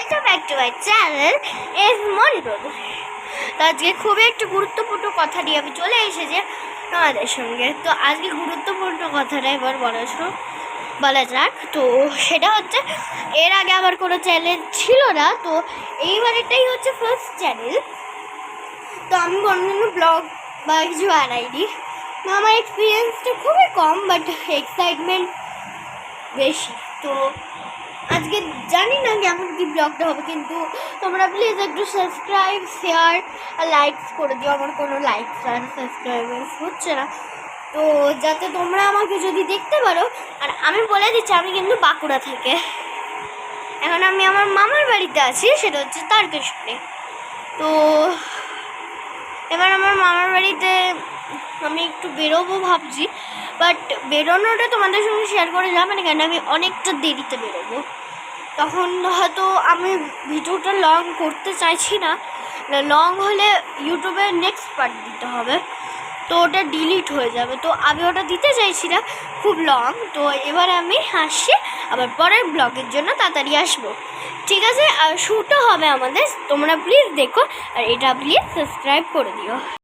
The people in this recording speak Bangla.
Welcome back to my channel S Mondal. তো আজকে খুবই একটু গুরুত্বপূর্ণ কথা নিয়ে আমি চলে এসেছি তোমাদের সঙ্গে। তো আজকে গুরুত্বপূর্ণ কথাটা এবার বলা যাক। তো সেটা হচ্ছে, এর আগে আমার কোনো চ্যানেল ছিল না, তো এইবার এটাই হচ্ছে ফার্স্ট চ্যানেল। তো আমি কোনোদিনও ব্লগ বা কিছু বানাইনি। তো আমার এক্সপিরিয়েন্সটা খুবই কম, বাট এক্সাইটমেন্ট বেশি। তো আজকে জানি না কেমন কি ব্লগটা হবে, কিন্তু তোমরা প্লিজ একটু সাবস্ক্রাইব, শেয়ার আর লাইকস করে দিও। আমার কোনো লাইকস আর সাবস্ক্রাইবার্স হচ্ছে না, তো যাতে তোমরা আমাকে যদি দেখতে পারো। আর আমি বলে দিচ্ছি, আমি কিন্তু বাঁকুড়া থেকে, এখন আমি আমার মামার বাড়িতে আছি, সেটা হচ্ছে তারকেশ্বরে। তো এবার আমার মামার বাড়িতে আমি একটু বেরোবো ভাবছি, বাট বেরোনোটা তোমাদের সঙ্গে শেয়ার করে যাবে না, কেন আমি অনেকটা দেরিতে বেরোবো। তখন হয়তো আমি ভিডিওটা লং করতে চাইছি না, লং হলে ইউটিউবে নেক্সট পার্ট দিতে হবে, তো ওটা ডিলিট হয়ে যাবে। তো আমি ওটা দিতে চাইছি না খুব লং। তো এবার আমি আসছি, আবার পরের ব্লগের জন্য তাড়াতাড়ি আসবো, ঠিক আছে? আর শ্যুটও হবে আমাদের, তোমরা প্লিজ দেখো, আর এটা প্লিজ সাবস্ক্রাইব করে দিও।